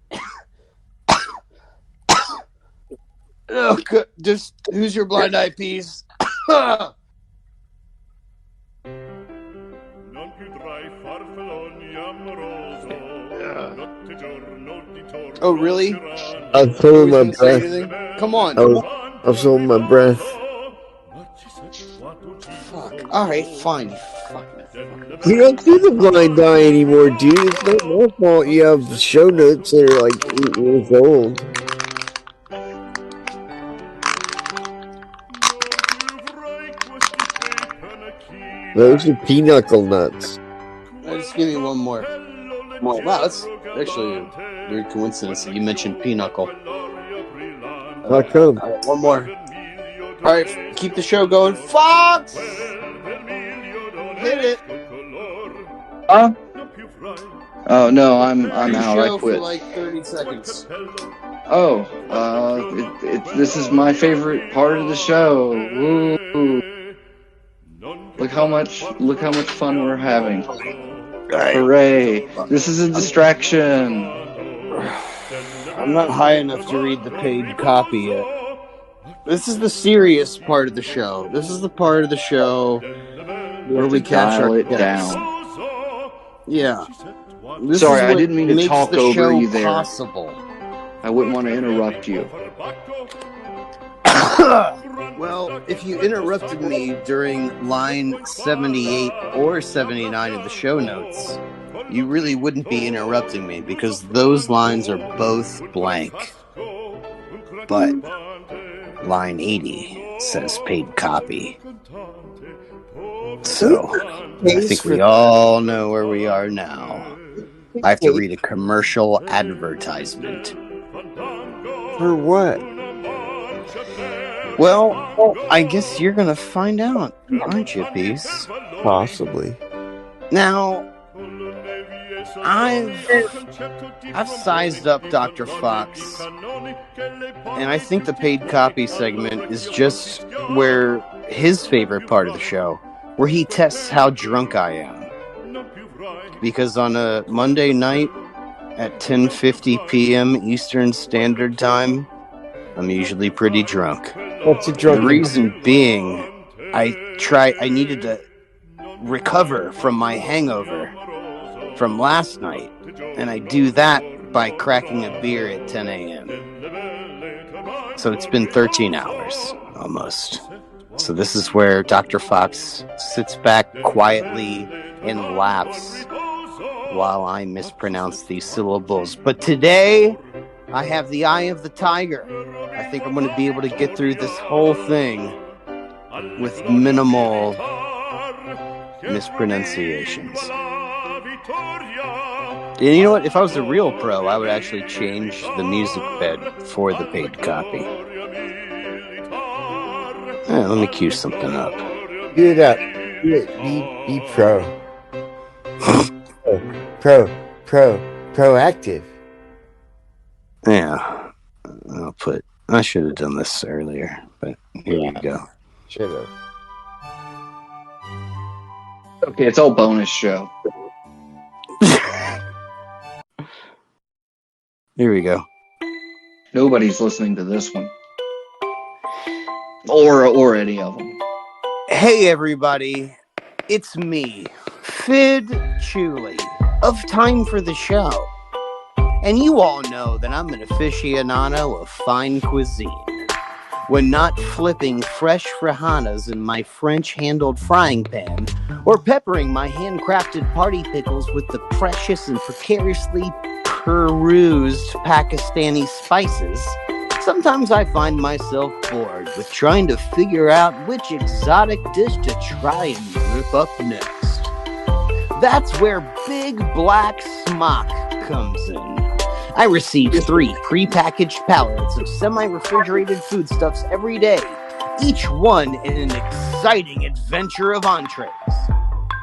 Oh, good. Just who's your blind eye piece? Oh, really? I'm holding my breath. Come on. I'm holding my breath. Fuck. Alright, fine. We don't do the blind eye anymore, dude. It's not my fault you have show notes that are like 8 years old. Those are pinochle nuts. Just give me one more. Wow, that's actually a weird coincidence that you mentioned pinochle. How come? All right, one more. All right, keep the show going. Fox! Hit it. Huh? Oh no, I'm End the out. I show for quit. like 30 seconds. Oh, this is my favorite part of the show. Woo. Look how much fun we're having. Hooray. This is a distraction. I'm not high enough to read the paid copy yet. This is the serious part of the show. This is the part of the show where we catch Dial our it guests. down. Yeah. This Sorry, is I what didn't mean to makes talk the over show you there. Possible. I wouldn't want to interrupt you. Well, if you interrupted me during line 78 or 79 of the show notes, you really wouldn't be interrupting me because those lines are both blank. But line 80 says paid copy. So, I think we all know where we are now. I have to read a commercial advertisement. For what? Well, I guess you're going to find out, aren't you, Peace? Possibly. Now, I've sized up Dr. Fox, and I think the paid copy segment is just where his favorite part of the show, where he tests how drunk I am. Because on a Monday night at 10:50 p.m. Eastern Standard Time, I'm usually pretty drunk. What's a drunk? The reason being, I needed to recover from my hangover from last night, and I do that by cracking a beer at 10 a.m. So it's been 13 hours, almost. So this is where Dr. Fox sits back quietly and laughs while I mispronounce these syllables. But today, I have the eye of the tiger. I think I'm going to be able to get through this whole thing with minimal mispronunciations. And you know what? If I was a real pro, I would actually change the music bed for the paid copy. Let me cue something up. Do it up. Do it. Be pro. Proactive. Yeah. I should have done this earlier, but here we go. Should have. Okay, it's all bonus show. Here we go. Nobody's listening to this one. Or any of them. Hey everybody, it's me, Fid Chuli, of Time for the Show. And you all know that I'm an aficionado of fine cuisine. When not flipping fresh frijadas in my French-handled frying pan, or peppering my handcrafted party pickles with the precious and precariously perused Pakistani spices, sometimes I find myself bored with trying to figure out which exotic dish to try and whip up next. That's where Big Black Smock comes in. I receive 3 prepackaged pallets of semi-refrigerated foodstuffs every day, each one in an exciting adventure of entrees.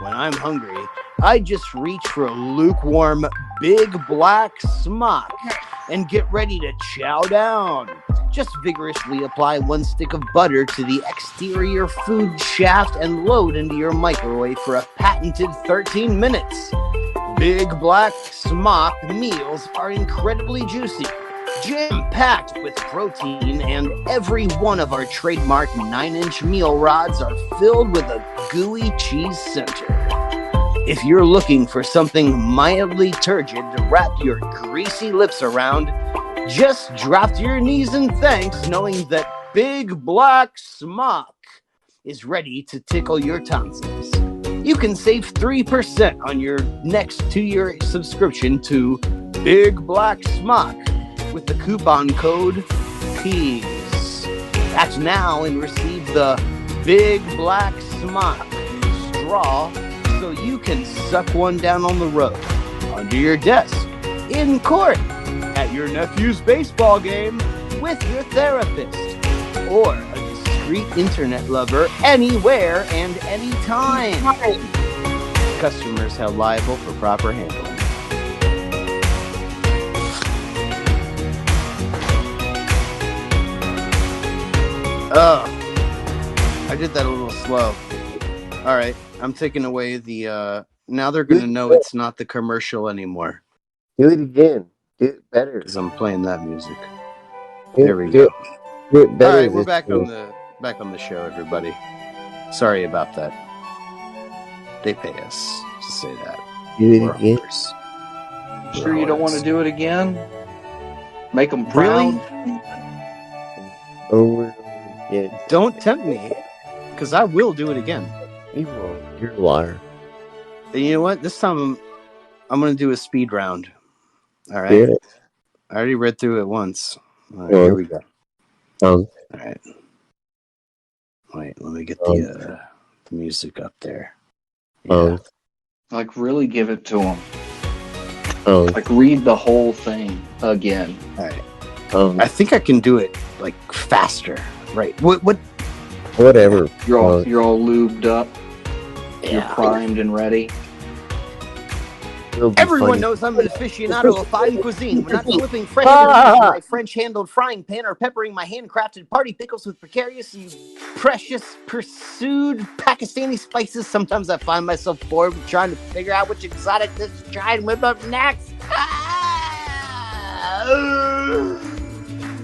When I'm hungry, I just reach for a lukewarm Big Black Smock and get ready to chow down. Just vigorously apply 1 stick of butter to the exterior food shaft and load into your microwave for a patented 13 minutes. Big Black Smock meals are incredibly juicy, jam-packed with protein, and every one of our trademark 9-inch meal rods are filled with a gooey cheese center. If you're looking for something mildly turgid to wrap your greasy lips around, just drop to your knees in thanks, knowing that Big Black Smock is ready to tickle your tonsils. You can save 3% on your next 2-year subscription to Big Black Smock with the coupon code PEAS. Act now and receive the Big Black Smock straw so you can suck one down on the road, under your desk, in court, at your nephew's baseball game, with your therapist, or a discreet internet lover anywhere and anytime. Customers held liable for proper handling. I did that a little slow. All right, I'm taking away the. Now they're gonna know it's not the commercial anymore Do it again. Do it better. because I'm playing that music. Do- There we do go. it- Do it better. All right, we're this back time. on the show, everybody. Sorry about that. They pay us to say that. Do it We're again. hunters. Sure you don't want to do it again? Make them proud? Really? Over and over again. Don't tempt me, because I will do it again. You won't. You're a liar. And you know what? This time I'm going to do a speed round. All right. Yeah. I already read through it once. All right, Yeah. here we go. Um, All right. Wait, let me get the music up there. Yeah. Like, really give it to them. um, Like, read the whole thing again. All right. um, I think I can do it like faster. Right. What? whatever. You're all lubed up. You're Yeah. primed and ready. It'll be Everyone funny. knows I'm an aficionado of fine cuisine. We're not slipping fresh ingredients in my French-handled frying pan or peppering my handcrafted party pickles with precarious and precious pursued Pakistani spices. Sometimes I find myself bored with trying to figure out which exotic dish to try and whip up next.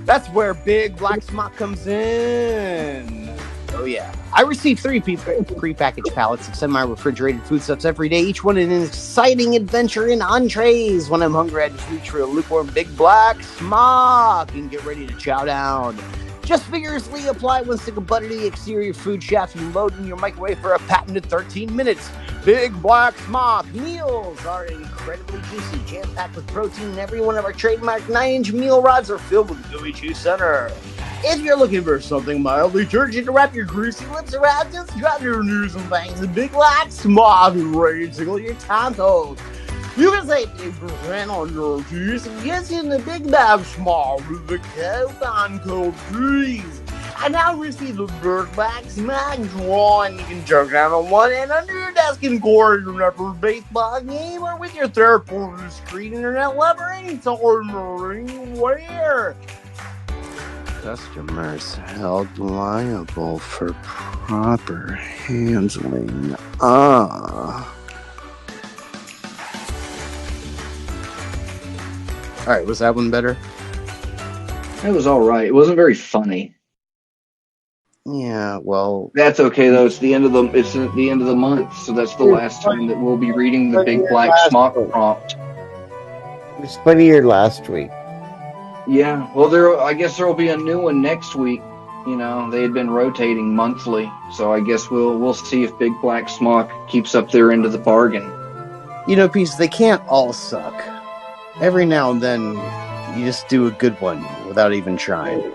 That's where Big Black Smock comes in. Oh, yeah. I receive 3 pre-packaged pallets of semi-refrigerated foodstuffs every day, each one an exciting adventure in entrees. When I'm hungry, I just reach for a lukewarm Big Black Smock and get ready to chow down. Just vigorously apply 1 stick of butter to the exterior food shaft and load in your microwave for a patented 13 minutes. Big Black Smock meals are incredibly juicy, jam-packed with protein, and every one of our trademark 9-inch meal rods are filled with gooey cheese center. If you're looking for something mildly turgid to wrap your greasy lips around, just drop your news and bangs and Big Black Smock and ready to tickle your tonsils. You can say 8% on your juice and get in the Big Black Smock with the coupon code FREEZE. I now receive the Big Black Smock draw, and you can jerk down on one end under your desk and core your never baseball game or with your third or discreet internet lover anytime anywhere. Customers held liable for proper handling. All right, was that one better? It was all right. It wasn't very funny. Yeah, well, That's okay though. It's the end of the month, so that's the last time that we'll be reading the Big Black Smock prompt. It was funnier last week. Yeah. Well, I guess there will be a new one next week. You know, they had been rotating monthly, so I guess we'll see if Big Black Smock keeps up their end of the bargain. you know, Peace, they can't all suck. Every now and then, you just do a good one without even trying.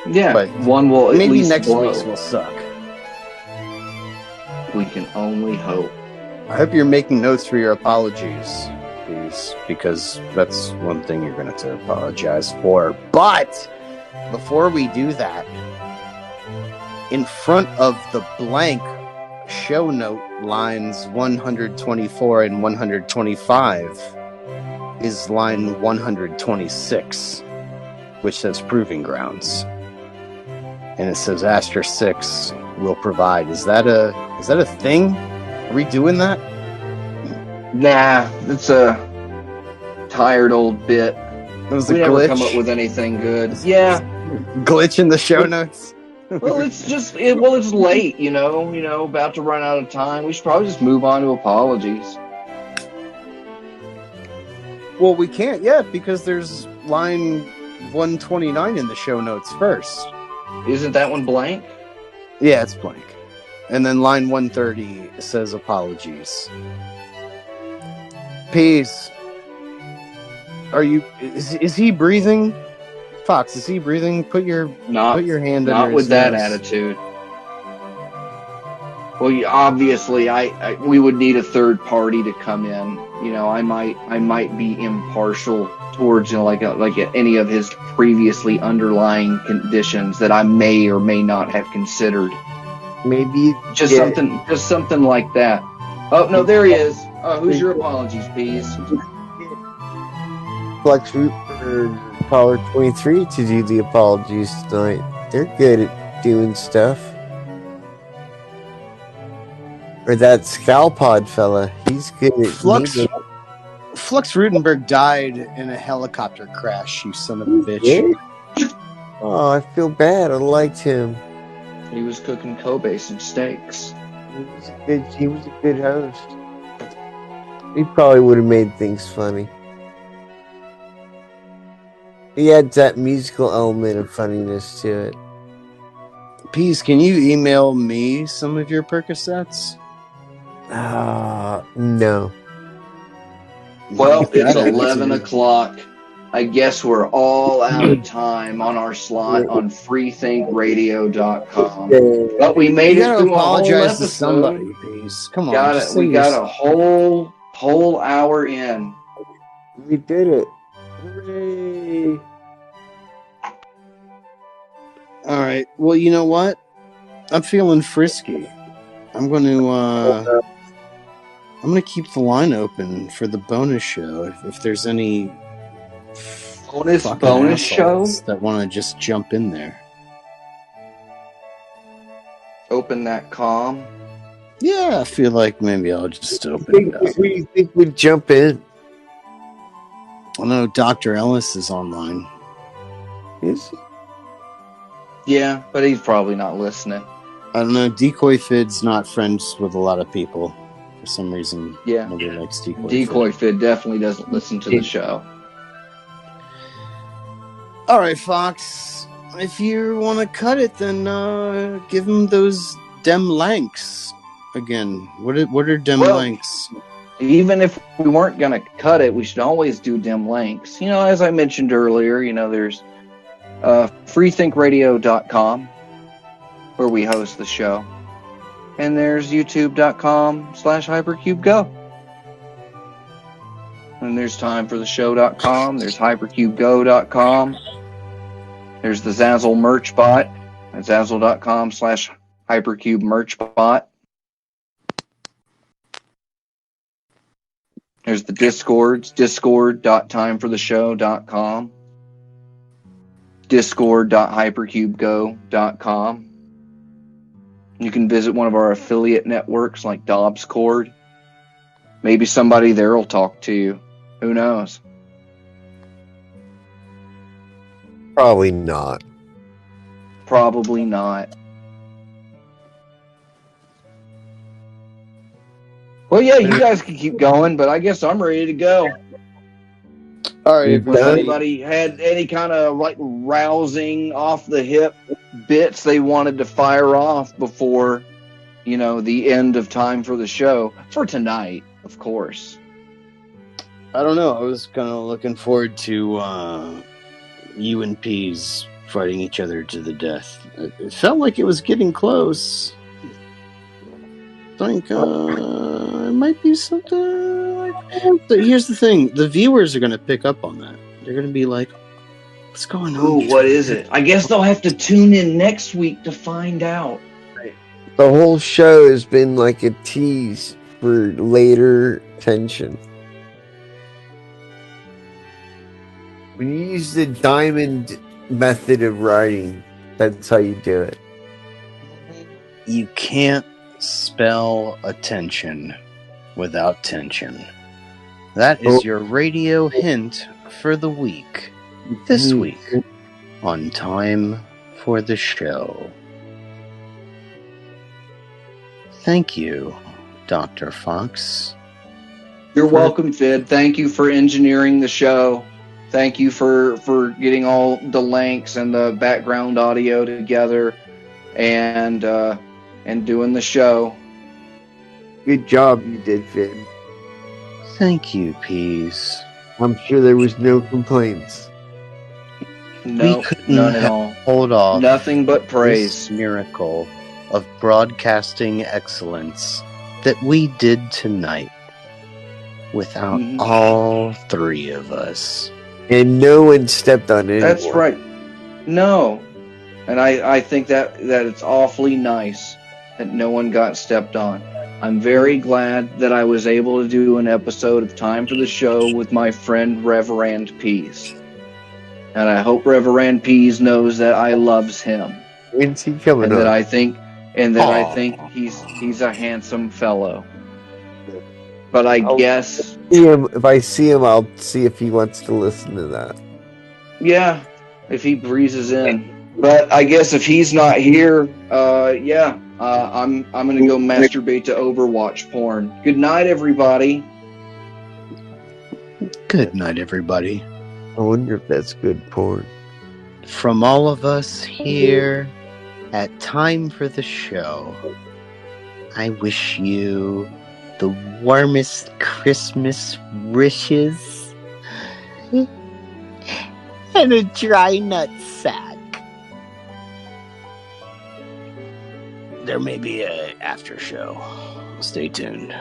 Yeah, But one will at Maybe least next blow. week's will suck. We can only hope. I hope you're making notes for your apologies, Peace, because that's one thing you're going to have to apologize for. But before we do that, in front of the blank show note lines 124 and 125 is line 126, which says Proving Grounds. And it says Astra 6 will provide. Is that a thing? Are we doing that? Nah, it's a tired old bit. It was a We never glitch. come up with anything good. Yeah. Glitch in the show notes. Well, it's late, you know, about to run out of time. We should probably just move on to apologies. Well, we can't yet because there's line 129 in the show notes first. Isn't that one blank? Yeah, it's blank. And then line 130 says apologies. Peace. Is he breathing? Fox, is he breathing? Put your hand Not under with his that nose. attitude. Well, obviously, we would need a third party to come in. You know, I might be impartial towards, you know, like any of his previously underlying conditions that I may or may not have considered. Maybe Just something like that. Oh no, there he is. Who's your apologies, Peas? Flex Root for caller 23 to do the apologies tonight. They're good at doing stuff. Or that Scalpod fella. He's good at Flux needing- Rutenberg died in a helicopter crash, you son of a bitch. Yeah. Oh, I feel bad. I liked him. He was cooking Kobe some steaks. He was a good host. He probably would have made things funny. He had that musical element of funniness to it. Peace, can you email me some of your Percocets? No. Well, Okay, it's I don't know. 11 o'clock. I guess we're all out of time on our slot on freethinkradio.com. But we made You it gotta through a whole apologize episode. to somebody, Peace. Come on. just We say got your- a whole hour in. We did it. Hooray. All right. Well, you know what? I'm feeling frisky. I'm going to keep the line open for the bonus show. If there's any Bonus fucking show? assholes that want to just jump in there. Open that com. Yeah, I feel like maybe I'll just open it up. We think we'd jump in. I know Dr. Ellis is online. Is he? Yeah, but he's probably not listening. I don't know. Decoy Fid's not friends with a lot of people. For some reason, Yeah. nobody likes Decoy Decoy Fid. Fid definitely doesn't listen to the show. All right, Fox. If you want to cut it, then give him those dem lanks again. What are dem Well, lanks? Even if we weren't going to cut it, we should always do dim links. You know, as I mentioned earlier, you know, there's freethinkradio.com where we host the show. And there's youtube.com/hypercubego. And there's timefortheshow.com. There's hypercubego.com. There's the Zazzle merch bot at zazzle.com/hypercube merch bot. There's the Discords, discord.timefortheshow.com, discord.hypercubego.com. You can visit one of our affiliate networks like Dobscord. Maybe somebody there will talk to you. Who knows? Probably not. Probably not. Well, yeah, you guys can keep going, but I guess I'm ready to go. All right, If everybody. anybody had any kind of like rousing off the hip bits they wanted to fire off before, you know, the end of time for the show for tonight, of course. I don't know. I was kind of looking forward to you and Peas fighting each other to the death. It felt like it was getting close. I think it might be something like that. But here's the thing. The viewers are going to pick up on that. They're going to be like, what's going on? Ooh, what is it? I guess they'll have to tune in next week to find out. The whole show has been like a tease for later tension. When you use the diamond method of writing, that's how you do it. You can't spell attention without tension. That is your radio hint for the week. This week on Time for the Show. Thank you, Dr. Fox. You're welcome, Fid. Thank you for engineering the show. Thank you for getting all the links and the background audio together and doing the show. Good job you did, Finn. Thank you, Peas. I'm sure there was no complaints. No, We couldn't none at all. Hold off Nothing but praise. this miracle of broadcasting excellence that we did tonight without all three of us. And no one stepped on it. That's right. No. And I think that it's awfully nice that no one got stepped on. I'm very glad that I was able to do an episode of Time for the Show with my friend Reverend Pease. And I hope Reverend Pease knows that I loves him. When's he coming And up? that I think he's a handsome fellow. But I guess If I see him, I'll see if he wants to listen to that. yeah, if he breezes in. But I guess if he's not here, I'm gonna go masturbate to Overwatch porn. Good night, everybody. Good night, everybody. I wonder if that's good porn. From all of us here at Time for the Show, I wish you the warmest Christmas wishes and a dry nut sack. There may be an after show. Stay tuned.